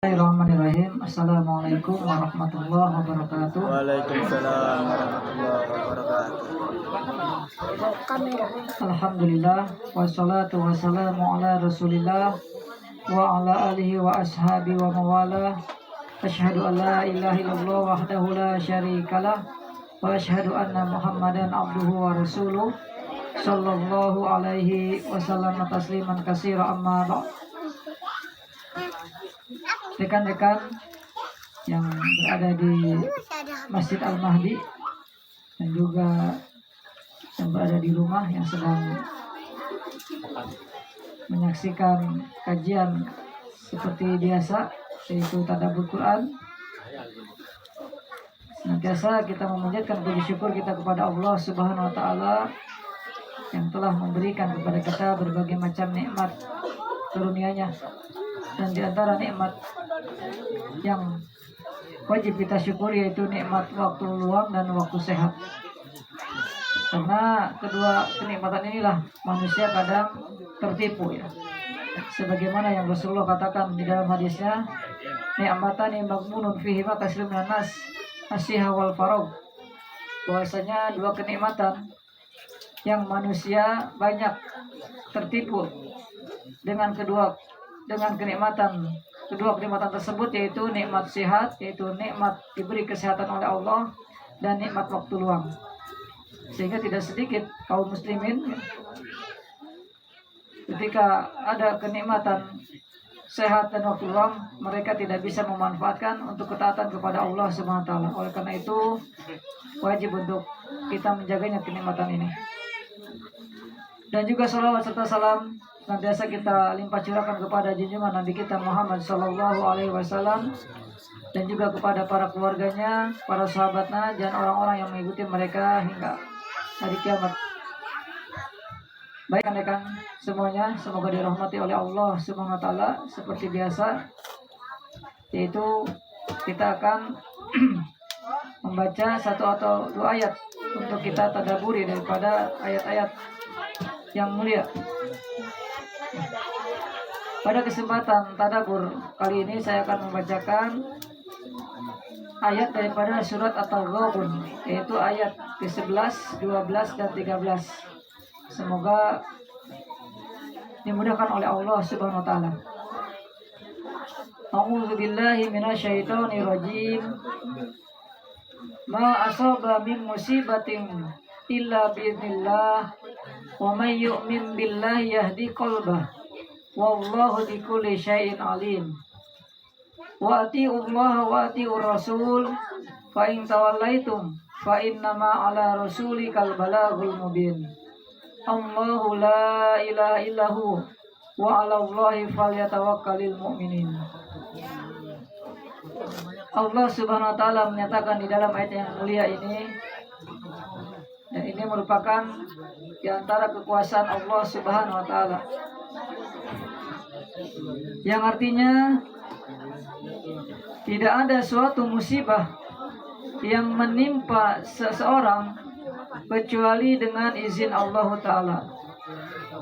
Bismillahirrahmanirrahim. Assalamualaikum warahmatullahi wabarakatuh. Waalaikumsalam warahmatullahi wabarakatuh. Alhamdulillah wassalatu wassalamu ala Rasulillah wa ala alihi wa ashabi wa mawala. Asyhadu an la ilaha illallah wahdahu la syarikalah wa asyhadu anna Muhammadan abduhu wa rasuluh sallallahu alaihi wasallam tasliman katsira amma ba'd. Rekan-rekan yang berada di Masjid Al-Mahdi dan juga yang berada di rumah yang sedang menyaksikan kajian seperti biasa, yaitu tadabbur Quran. Senantiasa kita memanjatkan puji syukur kita kepada Allah Subhanahu wa taala yang telah memberikan kepada kita berbagai macam nikmat karunia-Nya. Dan di antara nikmat yang wajib kita syukuri yaitu nikmat waktu luang dan waktu sehat. Karena kedua kenikmatan inilah manusia kadang tertipu ya. Sebagaimana yang Rasulullah katakan di dalam hadisnya, ni'matani maghmunun fihi ma kasrun minan nas, as-siha wal faragh. Bahwasanya dua kenikmatan yang manusia banyak tertipu dengan kedua kenikmatan tersebut, yaitu nikmat sehat, yaitu nikmat diberi kesehatan oleh Allah, dan nikmat waktu luang. Sehingga tidak sedikit kaum muslimin ketika ada kenikmatan sehat dan waktu luang, mereka tidak bisa memanfaatkan untuk ketaatan kepada Allah Subhanahu wa taala. Oleh karena itu wajib untuk kita menjaganya kenikmatan ini. Dan juga salawat serta salam senantiasa kita limpah curahkan kepada junjungan Nabi kita Muhammad Sallallahu Alaihi Wasallam, dan juga kepada para keluarganya, para sahabatnya, dan orang-orang yang mengikuti mereka hingga hari kiamat. Baik rekan semuanya, semoga dirahmati oleh Allah Subhanahu Wa Taala. Seperti biasa, yaitu kita akan membaca satu atau dua ayat untuk kita tadabburi daripada ayat-ayat yang mulia. Pada kesempatan tadabbur kali ini saya akan membacakan ayat daripada surat At-Taghabun, yaitu ayat ke-11, 12 dan 13. Semoga dimudahkan oleh Allah Subhanahu wa taala. A'udzu billahi minasyaitonir rajim. Ma asaba min musibatin illa biidznillah wa may yu'min billahi yahdi qalbah wallahu bikulli syai'in alim. Wa atiullaha wa atiur rasul fa in tawallaitum fa innama ala rasulikal balaghul mubin. Allahu la ilaha illahu wa 'alallahi falyatawakkalul mu'minin. Allah Subhanahu wa taala menyatakan di dalam ayat yang mulia ini, dan ini merupakan di antara kekuasaan Allah Subhanahu wa taala, yang artinya tidak ada suatu musibah yang menimpa seseorang kecuali dengan izin Allah taala.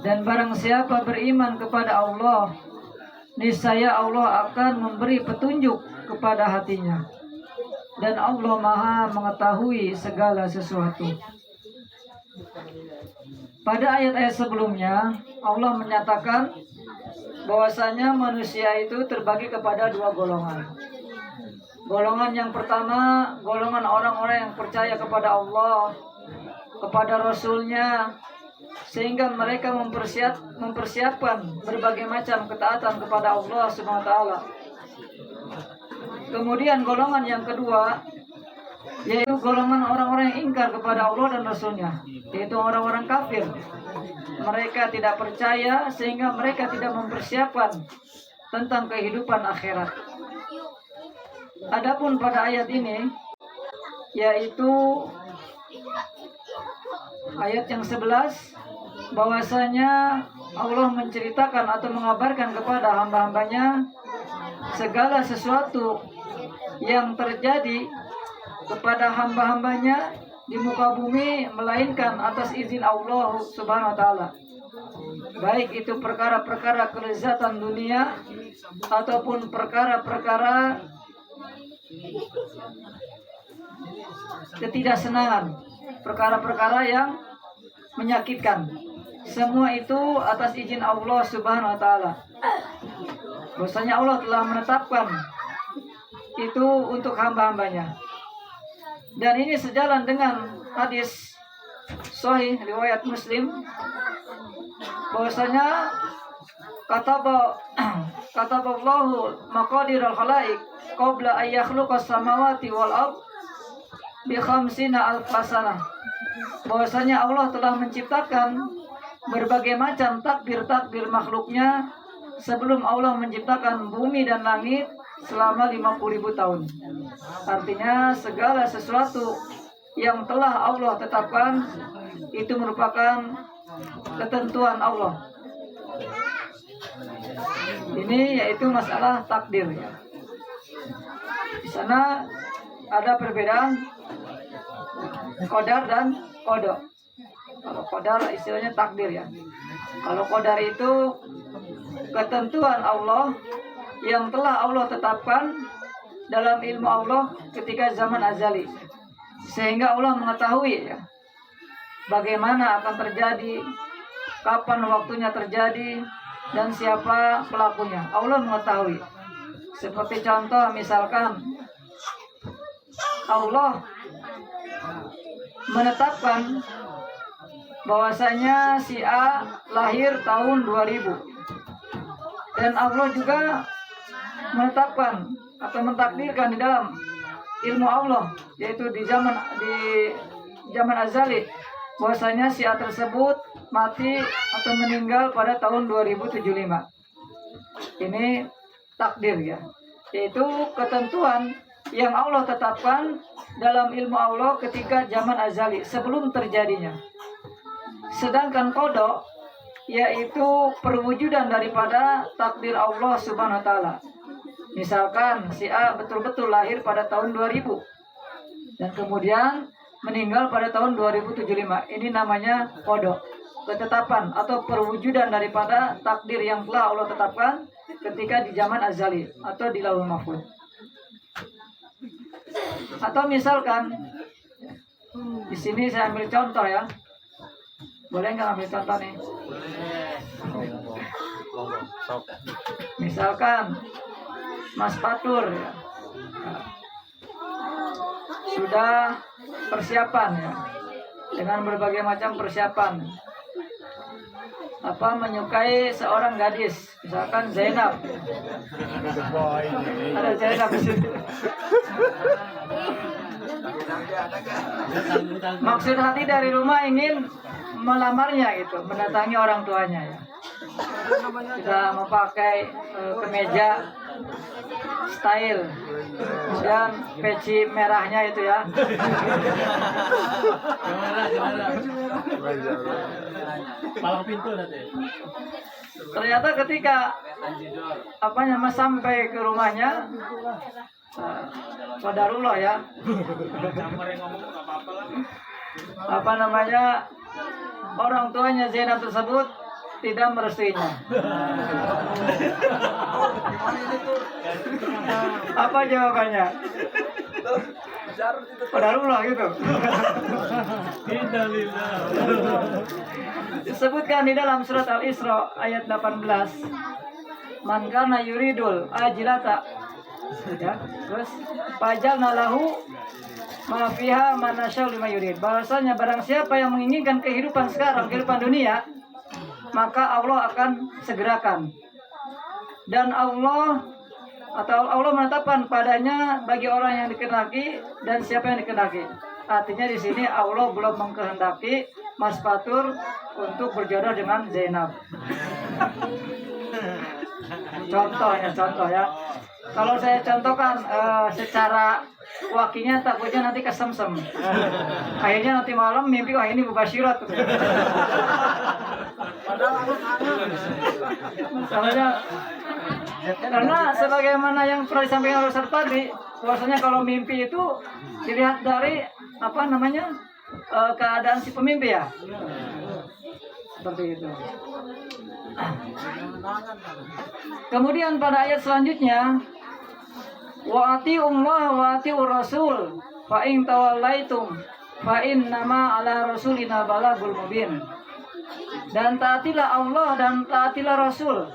Dan barang siapa beriman kepada Allah, niscaya Allah akan memberi petunjuk kepada hatinya, dan Allah Maha mengetahui segala sesuatu. Pada ayat-ayat sebelumnya Allah menyatakan bahwasanya manusia itu terbagi kepada dua golongan. Golongan yang pertama, golongan orang-orang yang percaya kepada Allah, kepada Rasul-Nya, sehingga mereka mempersiapkan berbagai macam ketaatan kepada Allah Subhanahu wa taala. Kemudian golongan yang kedua, yaitu golongan orang-orang yang ingkar kepada Allah dan Rasul-Nya, yaitu orang-orang kafir. Mereka tidak percaya sehingga mereka tidak mempersiapkan tentang kehidupan akhirat. Adapun pada ayat ini, yaitu ayat yang 11, bahwasanya Allah menceritakan atau mengabarkan kepada hamba-hambanya segala sesuatu yang terjadi kepada hamba-hambanya di muka bumi, melainkan atas izin Allah Subhanahu wa taala. baik itu perkara-perkara kelezatan dunia ataupun perkara-perkara ketidaksenangan, perkara-perkara yang menyakitkan. Semua itu atas izin Allah Subhanahu wa taala. Bahwasanya Allah telah menetapkan itu untuk hamba-hambanya. Dan ini sejalan dengan hadis sahih riwayat Muslim, bahwasanya kataballahu maqadir al-khalaiq qabla an yakhluqa as-samawati wal ard bi 50 alf sanah. Bahwasanya Allah telah menciptakan berbagai macam takdir-takdir makhluknya sebelum Allah menciptakan bumi dan langit selama 50.000 tahun. Artinya segala sesuatu yang telah Allah tetapkan itu merupakan ketentuan Allah. Ini yaitu masalah takdir ya. Di sana ada perbedaan qadar dan qada. Kalau qadar istilahnya takdir ya. Kalau qadar itu ketentuan Allah yang telah Allah tetapkan dalam ilmu Allah ketika zaman azali, sehingga Allah mengetahui ya bagaimana akan terjadi, kapan waktunya terjadi, dan siapa pelakunya. Allah mengetahui. Seperti contoh misalkan Allah menetapkan bahwasanya si A lahir tahun 2000, dan Allah juga menetapkan atau mentakdirkan di dalam ilmu Allah, yaitu di zaman azali, bahwasanya si A tersebut mati atau meninggal pada tahun 2075. Ini takdir ya, yaitu ketentuan yang Allah tetapkan dalam ilmu Allah ketika zaman azali sebelum terjadinya. Sedangkan qada yaitu perwujudan daripada takdir Allah Subhanahu wa taala. Misalkan si A betul-betul lahir pada tahun 2000 dan kemudian meninggal pada tahun 2075. Ini namanya qada, ketetapan atau perwujudan daripada takdir yang telah Allah tetapkan ketika di zaman azali atau di Lauhul Mahfuz. Atau misalkan di sini saya ambil contoh ya. Boleh nggak ambil contoh nih? Misalkan Mas Fatur ya, sudah persiapan ya, dengan berbagai macam persiapan, menyukai seorang gadis, misalkan Zainab. Ada Zainab di situ. Maksud hati dari rumah ingin melamarnya gitu, mendatangi orang tuanya ya. Sudah memakai kemeja style, kemudian peci merahnya itu ya. Palang pintu nanti. Ternyata ketika sampai ke rumahnya, qadarullah ya. Orang tuanya Zainab tersebut tidak merestuinya. Apa jawabannya? Qadarullah gitu. Disebutkan di dalam surat Al-Isra ayat 18. Man kana yuridul ajilata, ya, terus fajalna lahu ma fiha ma nasya'u lima yurid. Bahwasanya barang siapa yang menginginkan kehidupan sekarang, kehidupan dunia, maka Allah akan segerakan. Dan Allah menetapkan padanya bagi orang yang dikehendaki dan siapa yang dikehendaki. Artinya di sini Allah belum mengkehendaki Mas Fatur untuk berjodoh dengan Zainab. Contoh ya. Kalau saya contohkan secara wakilnya takutnya nanti kesemsem. Akhirnya nanti malam mimpi ini mubasyirat. Karena sebagaimana yang pernah disampaikan oleh Ustaz tadi, bahwasanya kalau mimpi itu dilihat dari keadaan si pemimpin ya. Seperti itu. Kemudian pada ayat selanjutnya, wa atiullah wa atiur rasul fa in tawallaitum fa innama ala rasulina balagul mubin. Dan taatilah Allah dan taatilah Rasul.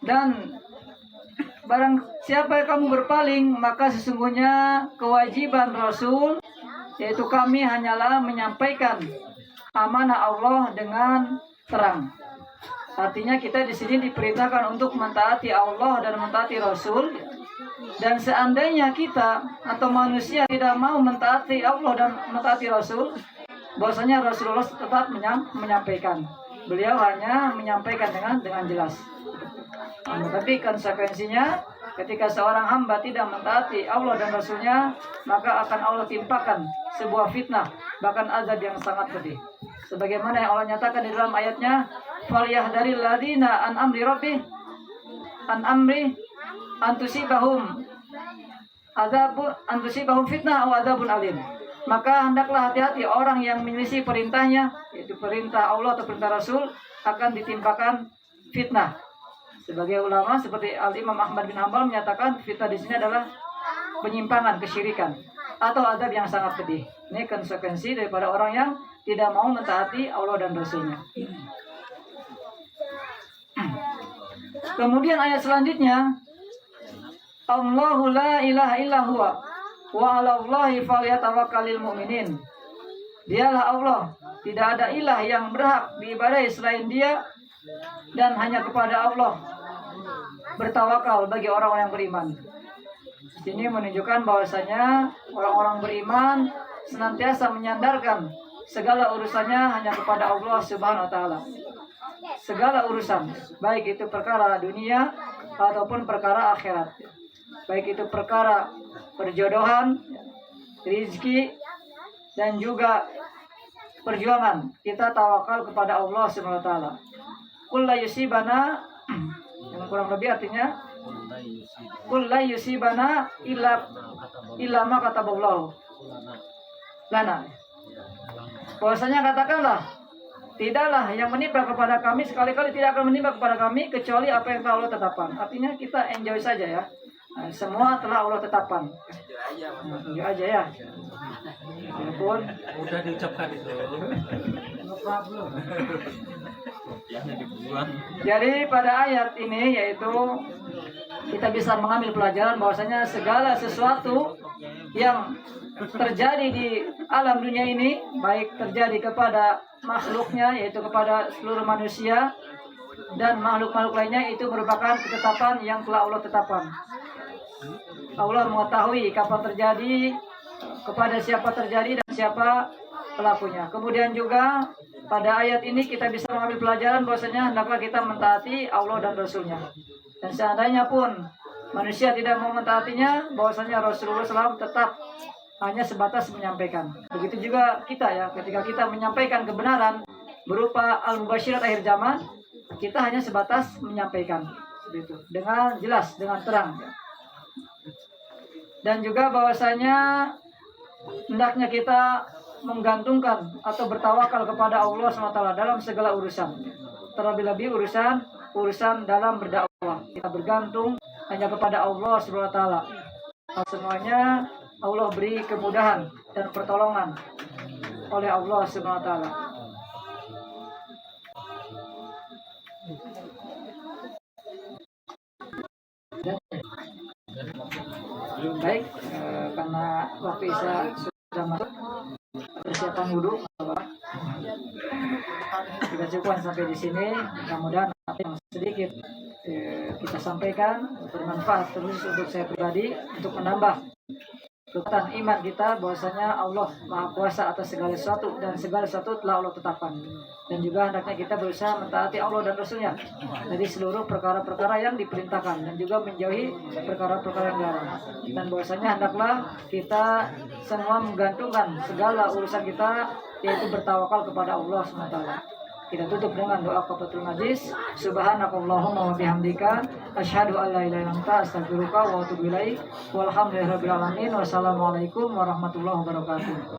Dan barang siapa yang kamu berpaling, maka sesungguhnya kewajiban Rasul, yaitu kami hanyalah menyampaikan amanah Allah dengan terang. Artinya kita di sini diperintahkan untuk mentaati Allah dan mentaati Rasul. Dan seandainya kita atau manusia tidak mau mentaati Allah dan mentaati Rasul, bahwasanya Rasulullah tetap menyampaikan. Beliau hanya menyampaikan dengan jelas. Tapi konsekuensinya, ketika seorang hamba tidak mentaati Allah dan Rasulnya, maka akan Allah timpakan sebuah fitnah, bahkan azab yang sangat pedih. Sebagaimana yang Allah nyatakan di dalam ayatnya, "Falyahdharil ladzina an amri antusibahum fitnah atau adzabun alim." Maka hendaklah hati-hati orang yang menyelisih perintahnya, yaitu perintah Allah atau perintah Rasul, akan ditimpakan fitnah. Sebagai ulama seperti Al-Imam Ahmad bin Hanbal menyatakan fitnah di sini adalah penyimpangan, kesyirikan, atau azab yang sangat pedih. Ini konsekuensi daripada orang yang tidak mau mentaati Allah dan Rasulnya. Kemudian ayat selanjutnya, Allahu la ilaha illa huwa wa 'alallahi falyatawakkalul mu'minin. Dialah Allah, tidak ada ilah yang berhak diibadahi selain Dia, dan hanya kepada Allah bertawakal bagi orang-orang yang beriman. Ini menunjukkan bahwasanya orang-orang beriman senantiasa menyandarkan segala urusannya hanya kepada Allah Subhanahu wa taala. Segala urusan, baik itu perkara dunia ataupun perkara akhirat. Baik itu perkara perjodohan, rezeki, dan juga perjuangan. Kita tawakal kepada Allah Subhanahu wa taala. Qul la yusibana, yang kurang lebih artinya qul la yusibana illa ma kataballahu lana. Bahwasanya katakanlah, tidaklah yang menimpa kepada kami, sekali-kali tidak akan menimpa kepada kami kecuali apa yang telah Allah tetapkan. Artinya kita enjoy saja ya. Nah, semua telah Allah tetapkan. Enjoy aja ya. Walaupun Udah diucapkan itu. jadi pada ayat ini yaitu kita bisa mengambil pelajaran bahwasanya segala sesuatu yang terjadi di alam dunia ini, baik terjadi kepada makhluknya yaitu kepada seluruh manusia dan makhluk-makhluk lainnya, itu merupakan ketetapan yang telah Allah tetapkan. Allah mengetahui kapan terjadi, kepada siapa terjadi, dan siapa pelakunya. Kemudian juga pada ayat ini kita bisa mengambil pelajaran bahwasanya hendaklah kita mentaati Allah dan Rasulnya. Dan seandainya pun manusia tidak mau mentaatinya, bahwasanya Rasulullah SAW tetap hanya sebatas menyampaikan. Begitu juga kita ya, ketika kita menyampaikan kebenaran berupa al-mubasyirat akhir zaman, kita hanya sebatas menyampaikan begitu, dengan jelas, dengan terang. Dan juga bahwasanya hendaknya kita menggantungkan atau bertawakal kepada Allah SWT dalam segala urusan. Terlebih-lebih urusan dalam berdakwah. Kita bergantung hanya kepada Allah SWT. Semuanya Allah beri kemudahan dan pertolongan oleh Allah SWT. Baik, karena waktu Isya sudah masuk, persiapan wudhu, kita cukupkan sampai di sini. Mudah-mudahan apa yang sedikit kita sampaikan bermanfaat terus untuk saya pribadi, untuk menambah kekuatan iman kita bahwasanya Allah Maha Kuasa atas segala sesuatu, dan segala sesuatu telah Allah tetapkan. Dan juga hendaknya kita berusaha mentaati Allah dan Rasulnya dari seluruh perkara-perkara yang diperintahkan, dan juga menjauhi perkara-perkara yang dilarang. Dan bahwasanya hendaklah kita semua menggantungkan segala urusan kita, yaitu bertawakal kepada Allah SWT. Kita tutup dengan doa kafatul majlis. Subhanakallahumma wa bihamdika asyhadu an la ilaha illa anta astaghfiruka wa atubu ilaik. Walhamdulillahirabbil alamin. Wassalamualaikum warahmatullahi wabarakatuh.